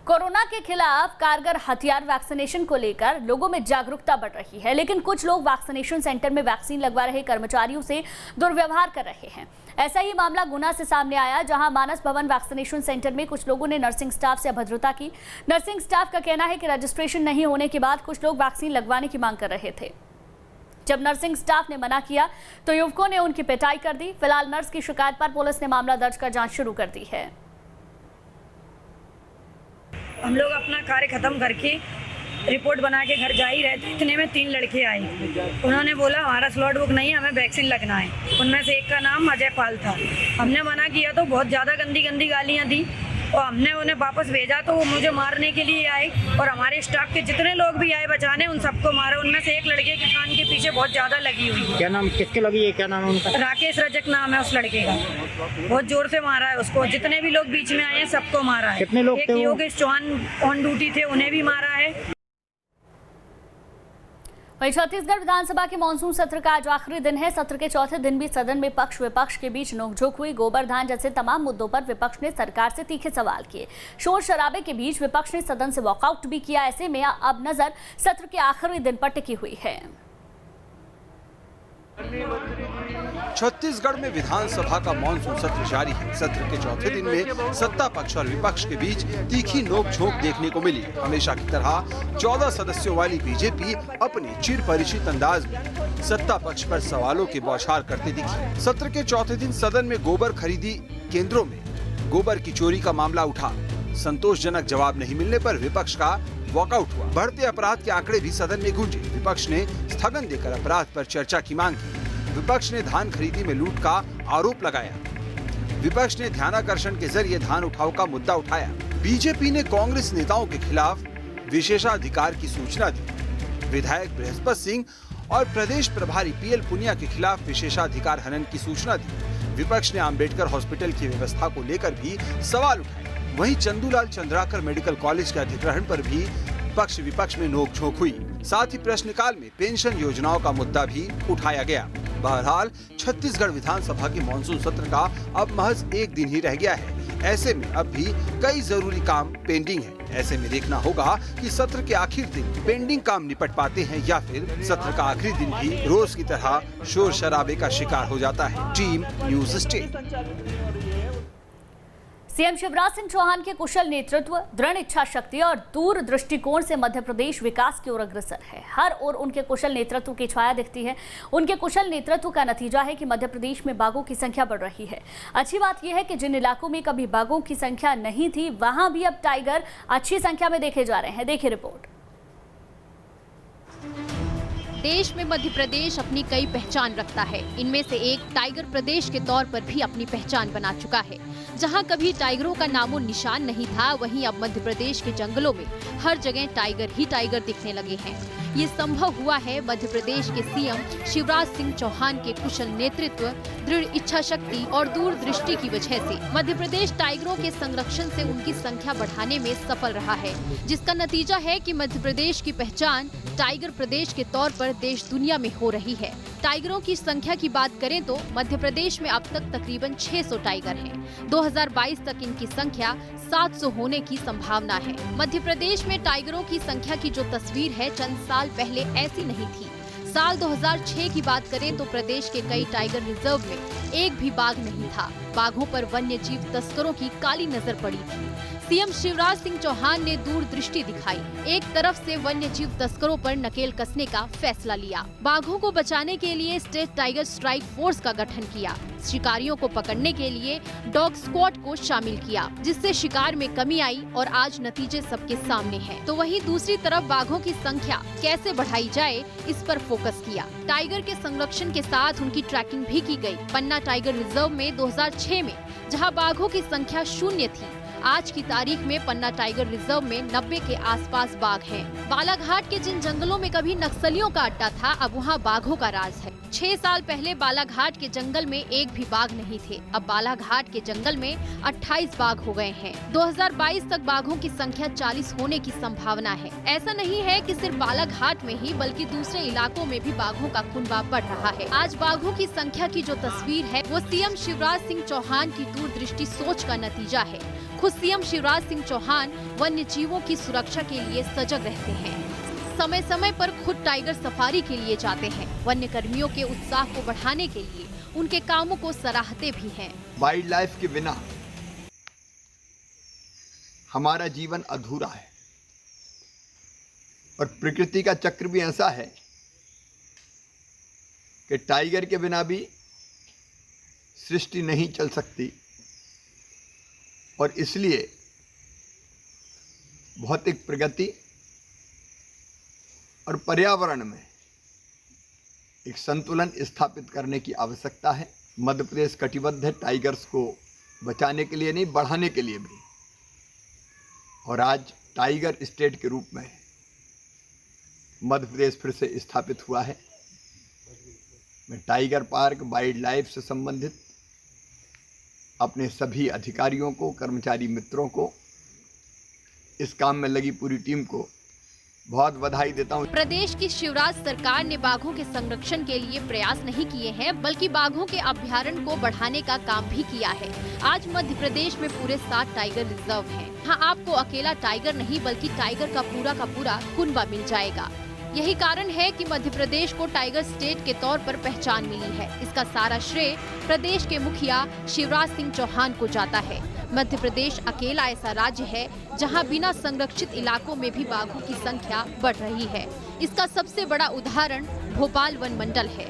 Corona के खिलाफ कारगर हथियार वैक्सीनेशन को लेकर लोगों में जागरूकता बढ़ रही है, लेकिन कुछ लोग वैक्सीनेशन सेंटर में वैक्सीन लगवा रहे कर्मचारियों से दुर्व्यवहार कर रहे हैं। ऐसा ही मामला गुना से सामने आया, जहां मानस भवन वैक्सीनेशन सेंटर में कुछ लोगों ने नर्सिंग स्टाफ से अभद्रता की। नर्सिंग स्टाफ का कहना है कि रजिस्ट्रेशन नहीं होने के बाद कुछ लोग वैक्सीन लगवाने की मांग कर रहे थे। जब नर्सिंग स्टाफ ने मना किया तो युवकों ने उनकी पिटाई कर दी। फिलहाल नर्स की शिकायत पर पुलिस ने मामला दर्ज कर जांच शुरू कर दी है। हम लोग अपना कार्य खत्म करके रिपोर्ट बना के घर जा ही रहे थे, इतने में 3 लड़के आए। उन्होंने बोला हमारा स्लॉट बुक नहीं है, हमें वैक्सीन लगना है। उनमें से एक का नाम अजय पाल था। हमने मना किया तो बहुत ज़्यादा गंदी गंदी गालियाँ दी और हमने उन्हें वापस भेजा तो वो मुझे मारने के लिए आए और हमारे स्टाफ के जितने लोग भी आए बचाने उन सबको मारा। उनमें से एक लड़के के कान के पीछे बहुत ज़्यादा लगी हुई है। क्या नाम किसके लगी है, क्या नाम है उनका? राकेश रजक नाम है उस लड़के का। बहुत जोर से मारा है उसको। जितने भी लोग बीच में आए हैं सबको मारा है। कितने लोग थे? एक योगेश चौहान ऑन ड्यूटी थे, उन्हें भी मारा है। वहीं छत्तीसगढ़ विधानसभा के मानसून सत्र का आज आखिरी दिन है। सत्र के चौथे दिन भी सदन में पक्ष विपक्ष के बीच नोकझोंक हुई। गोबरधान जैसे तमाम मुद्दों पर विपक्ष ने सरकार से तीखे सवाल किए। शोर शराबे के बीच विपक्ष ने सदन से वॉकआउट भी किया। ऐसे में अब नजर सत्र के आखिरी दिन पर टिकी हुई है। छत्तीसगढ़ में विधानसभा का मानसून सत्र जारी है। सत्र के चौथे दिन में सत्ता पक्ष और विपक्ष के बीच तीखी नोक-झोंक देखने को मिली। हमेशा की तरह 14 सदस्यों वाली बीजेपी अपने चिर परिचित अंदाज में सत्ता पक्ष पर सवालों की बौछार करते दिखी। सत्र के चौथे दिन सदन में गोबर खरीदी केंद्रों में गोबर की चोरी का मामला उठा। संतोषजनक जवाब नहीं मिलने पर विपक्ष का वॉकआउट हुआ। बढ़ते अपराध के आंकड़े भी सदन में गूंजे। विपक्ष ने स्थगन देकर अपराध पर चर्चा की मांग की। विपक्ष ने धान खरीदी में लूट का आरोप लगाया। विपक्ष ने ध्यानाकर्षण के जरिए धान उठाव का मुद्दा उठाया। बीजेपी ने कांग्रेस नेताओं के खिलाफ विशेषाधिकार की सूचना दी। विधायक बृहस्पति सिंह और प्रदेश प्रभारी पीएल पुनिया के खिलाफ विशेषाधिकार हनन की सूचना दी। विपक्ष ने अंबेडकर हॉस्पिटल की व्यवस्था को लेकर भी सवाल उठाए। वहीं चंदूलाल चंद्राकर मेडिकल कॉलेज के अधिग्रहण पर भी पक्ष विपक्ष में नोकझोंक हुई। साथ ही प्रश्नकाल में पेंशन योजनाओं का मुद्दा भी उठाया गया। बहरहाल छत्तीसगढ़ विधानसभा के मानसून सत्र का अब महज एक दिन ही रह गया है। ऐसे में अब भी कई जरूरी काम पेंडिंग है। ऐसे में देखना होगा कि सत्र के आखिर दिन पेंडिंग काम निपट पाते हैं या फिर सत्र का आखिरी दिन भी रोज की तरह शोर शराबे का शिकार हो जाता है। Team news state. CM Shivraj Singh Chouhan के कुशल नेतृत्व, दृढ़ इच्छा शक्ति और दूर दृष्टिकोण से मध्य प्रदेश विकास की ओर अग्रसर है। हर ओर उनके कुशल नेतृत्व की छाया दिखती है। उनके कुशल नेतृत्व का नतीजा है कि मध्य प्रदेश में बाघों की संख्या बढ़ रही है। अच्छी बात यह है कि जिन इलाकों में कभी बाघों की संख्या नहीं थी, वहां भी अब टाइगर अच्छी संख्या में देखे जा रहे हैं। देखिए रिपोर्ट। देश में मध्य प्रदेश अपनी कई पहचान रखता है। इनमें से एक टाइगर प्रदेश के तौर पर भी अपनी पहचान बना चुका है। जहां कभी टाइगरों का नामो निशान नहीं था, वहीं अब मध्य प्रदेश के जंगलों में हर जगह टाइगर ही टाइगर दिखने लगे हैं। ये संभव हुआ है मध्य प्रदेश के सीएम शिवराज सिंह चौहान के कुशल नेतृत्व, दृढ़ इच्छा शक्ति और दूरदृष्टि की वजह से। मध्य प्रदेश टाइगरों के संरक्षण से उनकी संख्या बढ़ाने में सफल रहा है, जिसका नतीजा है कि मध्य प्रदेश की पहचान टाइगर प्रदेश के तौर पर देश दुनिया में हो रही है। टाइगरों की संख्या की बात करें तो मध्य प्रदेश में अब तक तकरीबन 600 टाइगर हैं। 2022 तक इनकी संख्या 700 होने की संभावना है। मध्य प्रदेश में टाइगरों की संख्या की जो तस्वीर है, चंद साल पहले ऐसी नहीं थी। साल 2006 की बात करें तो प्रदेश के कई टाइगर रिजर्व में एक भी बाघ नहीं था। बाघों पर वन्य जीव तस्करों की काली नजर पड़ी थी। सीएम शिवराज सिंह चौहान ने दूरदृष्टि दिखाई। एक तरफ से वन्य जीव तस्करों पर नकेल कसने का फैसला लिया। बाघों को बचाने के लिए स्टेट टाइगर स्ट्राइक फोर्स का गठन किया। शिकारियों को पकड़ने के लिए डॉग स्क्वाड को शामिल किया, जिससे शिकार में कमी आई और आज नतीजे सबके सामने हैं। तो वहीं दूसरी तरफ बाघों की संख्या कैसे बढ़ाई जाए, इस पर फोकस किया। टाइगर के संरक्षण के साथ उनकी ट्रैकिंग भी की गई। पन्ना टाइगर रिजर्व में 2006 में जहां बाघों की संख्या 0 थी, आज की तारीख में पन्ना टाइगर रिजर्व में 90 के आसपास बाघ हैं। बालाघाट के जिन जंगलों में कभी नक्सलियों का अड्डा था, अब वहां बाघों का राज है। 6 साल पहले बालाघाट के जंगल में एक भी बाघ नहीं थे। अब बालाघाट के जंगल में 28 बाघ हो गए हैं। 2022 तक बाघों की संख्या 40 होने की संभावना है। ऐसा नहीं है कि सिर्फ बालाघाट में ही, बल्कि दूसरे इलाकों में भी बाघों का कुनबा बढ़ रहा है। आज बाघों की संख्या की जो तस्वीर है, वो सीएम शिवराज सिंह चौहान की दूरदृष्टि सोच का नतीजा है। खुद सीएम शिवराज सिंह चौहान वन्य जीवों की सुरक्षा के लिए सजग रहते हैं। समय समय पर खुद टाइगर सफारी के लिए जाते हैं। वन्य कर्मियों के उत्साह को बढ़ाने के लिए उनके कामों को सराहते भी हैं। वाइल्ड लाइफ के बिना हमारा जीवन अधूरा है और प्रकृति का चक्र भी ऐसा है कि टाइगर के बिना भी सृष्टि नहीं चल सकती और इसलिए भौतिक प्रगति और पर्यावरण में एक संतुलन स्थापित करने की आवश्यकता है। मध्य प्रदेश कटिबद्ध है टाइगर्स को बचाने के लिए नहीं, बढ़ाने के लिए भी। और आज टाइगर स्टेट के रूप में मध्य प्रदेश फिर से स्थापित हुआ है। मैं टाइगर पार्क वाइल्ड लाइफ से संबंधित अपने सभी अधिकारियों को, कर्मचारी मित्रों को, इस काम में लगी पूरी टीम को बहुत बधाई देता हूँ। प्रदेश की शिवराज सरकार ने बाघों के संरक्षण के लिए प्रयास नहीं किए हैं, बल्कि बाघों के अभ्यारण्य को बढ़ाने का काम भी किया है। आज मध्य प्रदेश में पूरे 7 टाइगर रिजर्व हैं। हाँ, आपको अकेला टाइगर नहीं बल्कि टाइगर का पूरा कुनबा मिल जाएगा। यही कारण है कि मध्य प्रदेश को टाइगर स्टेट के तौर पर पहचान मिली है। इसका सारा श्रेय प्रदेश के मुखिया शिवराज सिंह चौहान को जाता है। मध्य प्रदेश अकेला ऐसा राज्य है जहां बिना संरक्षित इलाकों में भी बाघों की संख्या बढ़ रही है। इसका सबसे बड़ा उदाहरण भोपाल वन मंडल है।